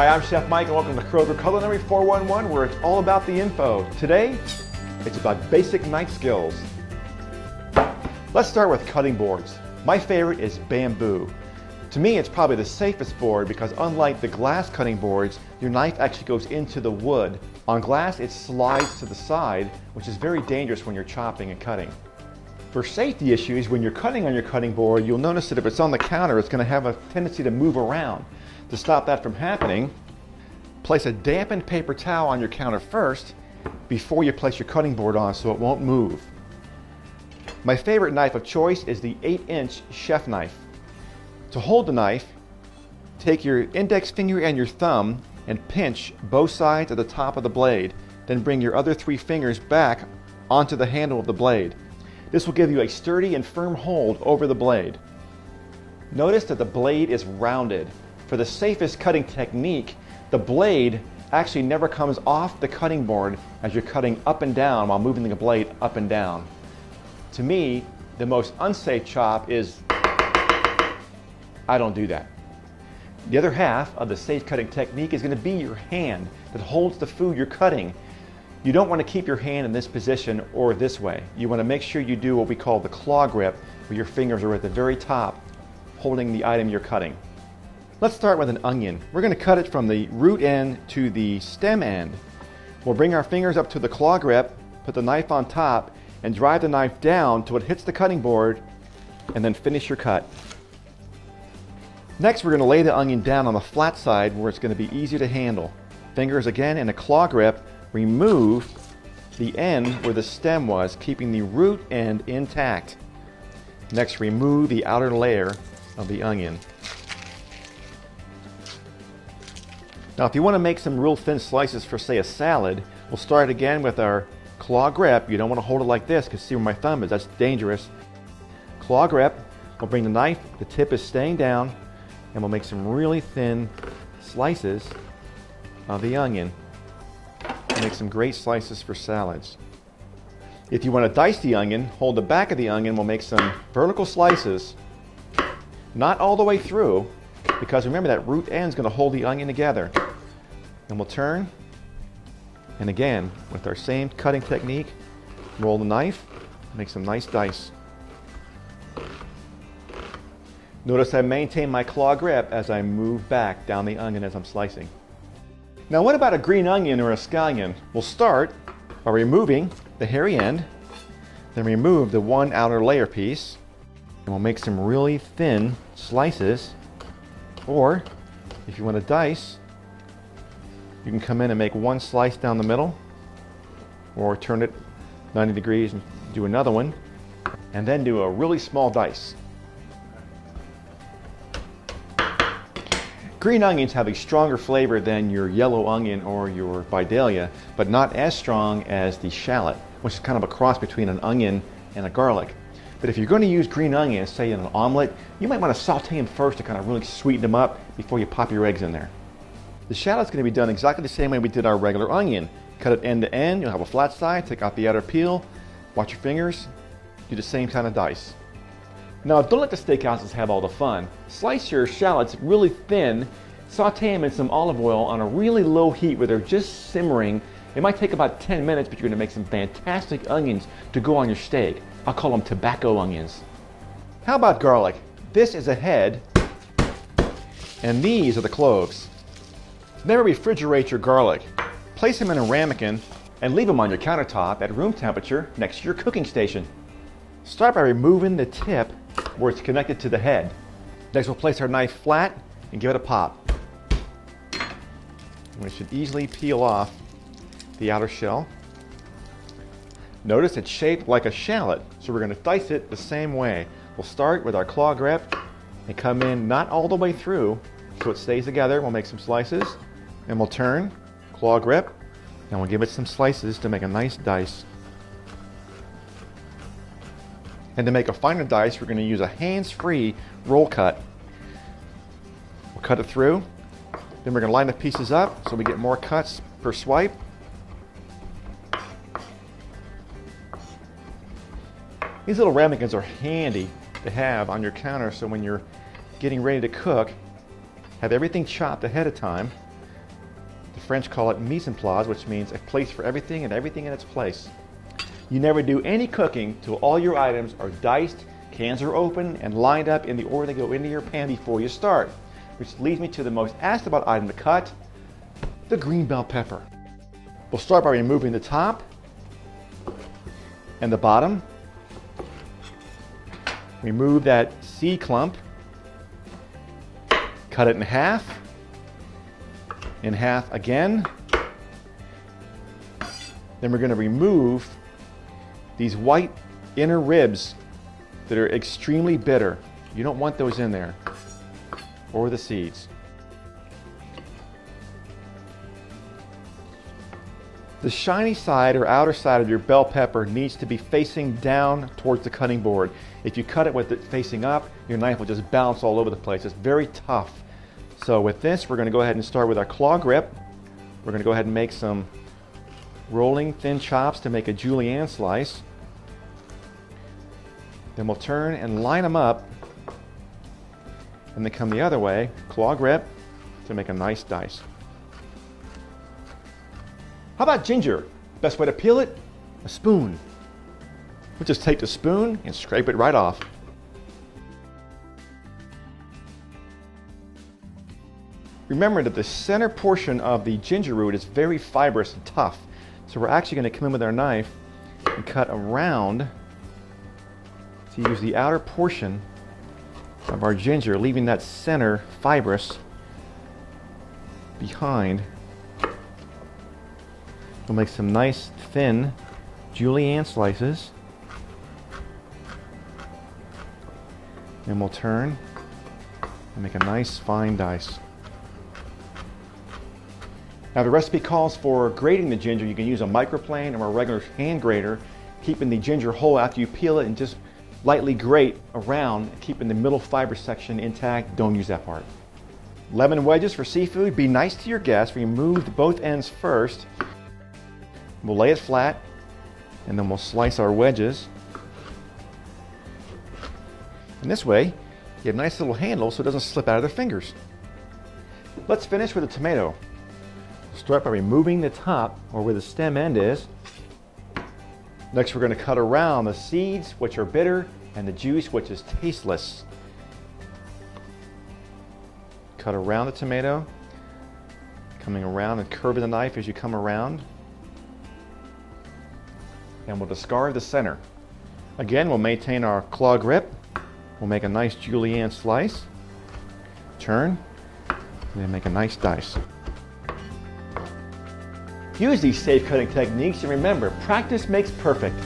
Hi, I'm Chef Mike and welcome to Kroger Culinary 411, where it's all about the info. Today, it's about basic knife skills. Let's start with cutting boards. My favorite is bamboo. To me, it's probably the safest board because unlike the glass cutting boards, your knife actually goes into the wood. On glass, it slides to the side, which is very dangerous when you're chopping and cutting. For safety issues, when you're cutting on your cutting board, you'll notice that if it's on the counter, it's going to have a tendency to move around. To stop that from happening, place a dampened paper towel on your counter first before you place your cutting board on so it won't move. My favorite knife of choice is the 8-inch chef knife. To hold the knife, take your index finger and your thumb and pinch both sides of the top of the blade. Then bring your other 3 fingers back onto the handle of the blade. This will give you a sturdy and firm hold over the blade. Notice that the blade is rounded. For the safest cutting technique, the blade actually never comes off the cutting board as you're cutting up and down while moving the blade up and down. To me, the most unsafe chop is, I don't do that. The other half of the safe cutting technique is going to be your hand that holds the food you're cutting. You don't want to keep your hand in this position or this way. You want to make sure you do what we call the claw grip, where your fingers are at the very top holding the item you're cutting. Let's start with an onion. We're going to cut it from the root end to the stem end. We'll bring our fingers up to the claw grip, put the knife on top, and drive the knife down till it hits the cutting board, and then finish your cut. Next, we're going to lay the onion down on the flat side where it's going to be easier to handle. Fingers again in a claw grip, remove the end where the stem was, keeping the root end intact. Next, remove the outer layer of the onion. Now, if you want to make some real thin slices for, say, a salad, we'll start again with our claw grip. You don't want to hold it like this because see where my thumb is, that's dangerous. Claw grip, we'll bring the knife, the tip is staying down, and we'll make some really thin slices of the onion. Make some great slices for salads. If you want to dice the onion, hold the back of the onion, we'll make some vertical slices, not all the way through, because remember that root end is going to hold the onion together. And we'll turn, and again, with our same cutting technique, roll the knife, make some nice dice. Notice I maintain my claw grip as I move back down the onion as I'm slicing. Now what about a green onion or a scallion? We'll start by removing the hairy end, then remove the one outer layer piece, and we'll make some really thin slices. Or if you want to dice, you can come in and make one slice down the middle, or turn it 90 degrees and do another one, and then do a really small dice. Green onions have a stronger flavor than your yellow onion or your Vidalia, but not as strong as the shallot, which is kind of a cross between an onion and a garlic. But if you're going to use green onions, say in an omelet, you might want to saute them first to kind of really sweeten them up before you pop your eggs in there. The shallot's going to be done exactly the same way we did our regular onion. Cut it end to end, you'll have a flat side, take out the outer peel, watch your fingers, do the same kind of dice. Now don't let the steakhouses have all the fun. Slice your shallots really thin, saute them in some olive oil on a really low heat where they're just simmering. It might take about 10 minutes, but you're going to make some fantastic onions to go on your steak. I'll call them tobacco onions. How about garlic? This is a head, and these are the cloves. Never refrigerate your garlic. Place them in a ramekin and leave them on your countertop at room temperature next to your cooking station. Start by removing the tip where it's connected to the head. Next, we'll place our knife flat and give it a pop. And we should easily peel off the outer shell. Notice it's shaped like a shallot, so we're going to dice it the same way. We'll start with our claw grip and come in not all the way through so it stays together. We'll make some slices, and we'll turn, claw grip, and we'll give it some slices to make a nice dice. And to make a finer dice, we're going to use a hands-free roll cut. We'll cut it through, then we're going to line the pieces up so we get more cuts per swipe. These little ramekins are handy to have on your counter, so when you're getting ready to cook, have everything chopped ahead of time. The French call it mise en place, which means a place for everything and everything in its place. You never do any cooking till all your items are diced, cans are open, and lined up in the order they go into your pan before you start. Which leads me to the most asked about item to cut, the green bell pepper. We'll start by removing the top and the bottom. Remove that seed clump. Cut it in half again. Then we're going to remove these white inner ribs that are extremely bitter. You don't want those in there, or the seeds. The shiny side or outer side of your bell pepper needs to be facing down towards the cutting board. If you cut it with it facing up, your knife will just bounce all over the place. It's very tough. So with this, we're going to go ahead and start with our claw grip. We're going to go ahead and make some rolling thin chops to make a julienne slice. Then we'll turn and line them up, and then come the other way, claw grip, to make a nice dice. How about ginger? Best way to peel it? A spoon. We'll just take the spoon and scrape it right off. Remember that the center portion of the ginger root is very fibrous and tough. So we're actually going to come in with our knife and cut around to use the outer portion of our ginger, leaving that center fibrous behind. We'll make some nice thin julienne slices. And we'll turn and make a nice fine dice. Now the recipe calls for grating the ginger. You can use a microplane or a regular hand grater, keeping the ginger whole after you peel it, and just lightly grate around, keeping the middle fiber section intact. Don't use that part. Lemon wedges for seafood. Be nice to your guests. Remove both ends first. We'll lay it flat, and then we'll slice our wedges. And this way, you get a nice little handle so it doesn't slip out of their fingers. Let's finish with a tomato. Start by removing the top, or where the stem end is. Next, we're going to cut around the seeds, which are bitter, and the juice, which is tasteless. Cut around the tomato, coming around and curving the knife as you come around. And we'll discard the center. Again, we'll maintain our claw grip. We'll make a nice julienne slice. Turn, and then make a nice dice. Use these safe cutting techniques, and remember, practice makes perfect.